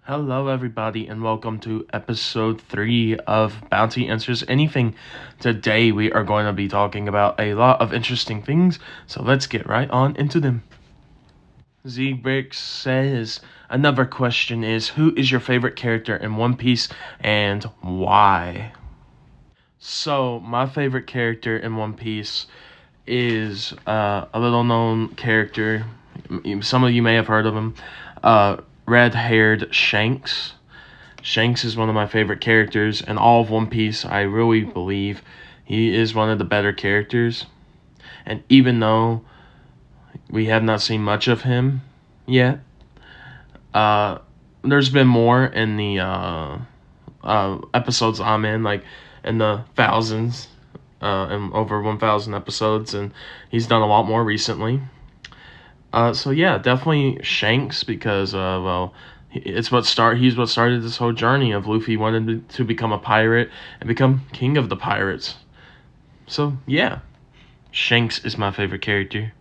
Hello, everybody, and welcome to episode 3 of Bounty Answers Anything. Today, we are going to be talking about a lot of interesting things, so let's get right on into them. Z-Brick says, another question is, who is your favorite character in One Piece and why? So, my favorite character in One Piece is a little known character. Some of you may have heard of him. Red-haired Shanks. Shanks is one of my favorite characters in all of One Piece. I really believe he is one of the better characters. And even though we have not seen much of him yet, there's been more in the episodes I'm in, like in the thousands, and over 1,000 episodes, and he's done a lot more recently. So yeah, definitely Shanks because he's what started this whole journey of Luffy wanted to become a pirate and become king of the pirates. So yeah, Shanks is my favorite character.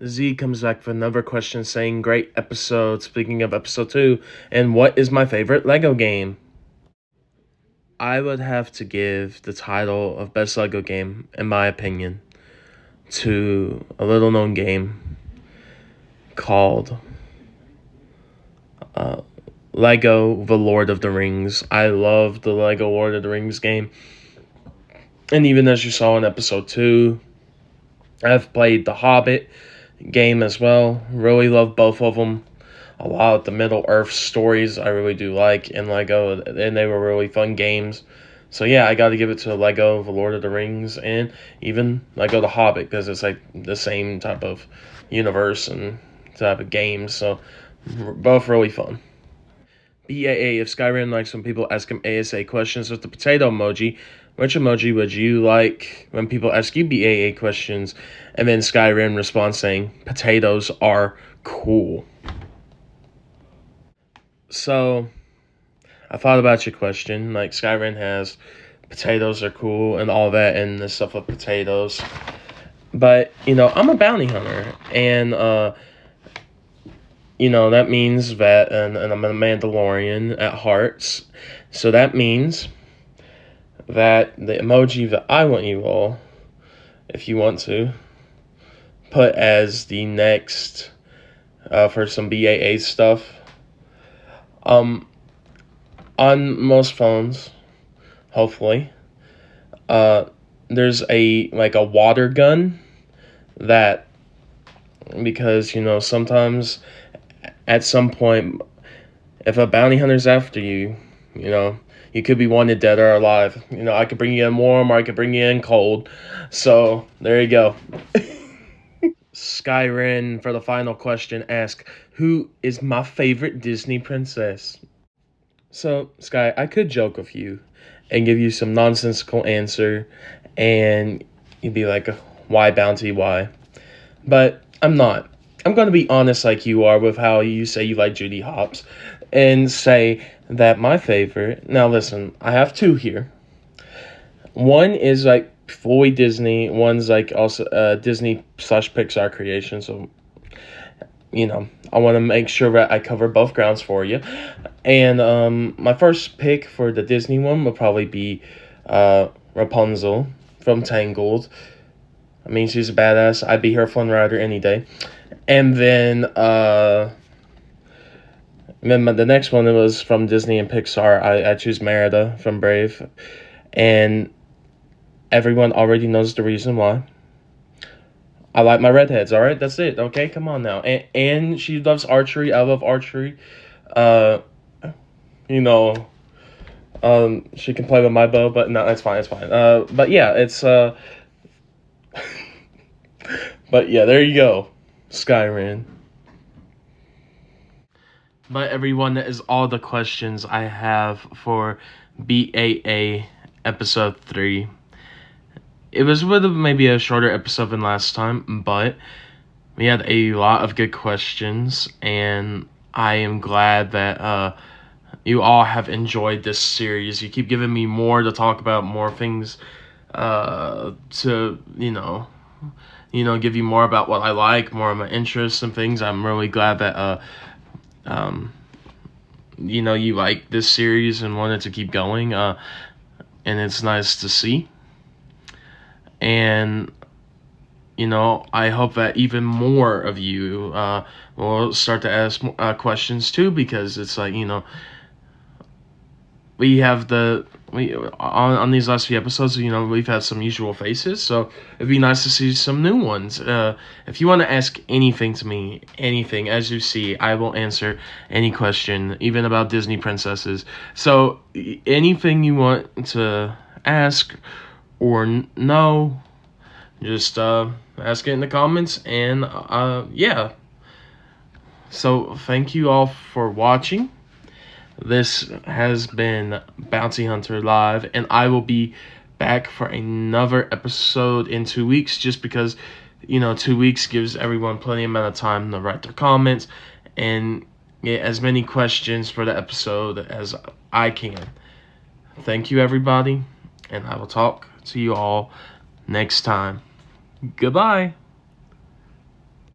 Z comes back with another question saying, great episode, speaking of episode 2, and what is my favorite Lego game? I would have to give the title of best Lego game, in my opinion, to a little known game called Lego The Lord of the Rings. I love the Lego Lord of the Rings game. And even as you saw in episode 2, I've played the Hobbit game as well. Really love both of them. A lot of the Middle Earth stories I really do like in Lego, and they were really fun games. So yeah, I got to give it to Lego The Lord of the Rings and even Lego The Hobbit because it's like the same type of universe and type of games. So both really fun. B.A.A. If Skyrim likes when people ask him ASA questions with the potato emoji, which emoji would you like when people ask you B.A.A. questions? And then Skyrim responds saying, potatoes are cool. So, I thought about your question. Like, Skyrim has potatoes are cool and all that and the stuff with potatoes. But, I'm a bounty hunter. And, that means that, and I'm a Mandalorian at heart. So that means that the emoji that I want you all, if you want to, put as the next, for some B.A.A. stuff, on most phones, hopefully, there's a water gun that, because, sometimes at some point, if a bounty hunter's after you, you could be wanted dead or alive. I could bring you in warm or I could bring you in cold. So, there you go. Skyrim, for the final question, ask, who is my favorite Disney princess? So, Sky, I could joke with you and give you some nonsensical answer, and you'd be like, why Bounty, why? But I'm not. I'm going to be honest like you are with how you say you like Judy Hopps, and say that my favorite... Now, listen, I have two here. One is, fully Disney. One's, also Disney/Pixar creation, so... I want to make sure that I cover both grounds for you. And my first pick for the Disney one would probably be Rapunzel from Tangled. I mean, she's a badass. I'd be her fun rider any day. And then the next one that was from Disney and Pixar, I choose Merida from Brave. And everyone already knows the reason why. I like my redheads, all right? That's it, okay? Come on now. And she loves archery. I love archery. She can play with my bow, but no, it's fine. But yeah, it's... but yeah, there you go. Skyrim. But everyone, that is all the questions I have for B.A.A. episode 3. It was maybe a shorter episode than last time, but we had a lot of good questions, and I am glad that you all have enjoyed this series. You keep giving me more to talk about, more things to, give you more about what I like, more of my interests and things. I'm really glad that you like this series and wanted to keep going, and it's nice to see. And I hope that even more of you will start to ask questions too, because it's like, we have on these last few episodes, we've had some usual faces, so it'd be nice to see some new ones. If you want to ask anything to me, anything, as you see, I will answer any question, even about Disney princesses. So anything you want to ask or know, just ask it in the comments, and yeah. So thank you all for watching. This has been Bounty Hunter Live, and I will be back for another episode in 2 weeks, just because 2 weeks gives everyone plenty amount of time to write their comments and get as many questions for the episode as I can. Thank you, everybody, and I will talk to you all next time. Goodbye.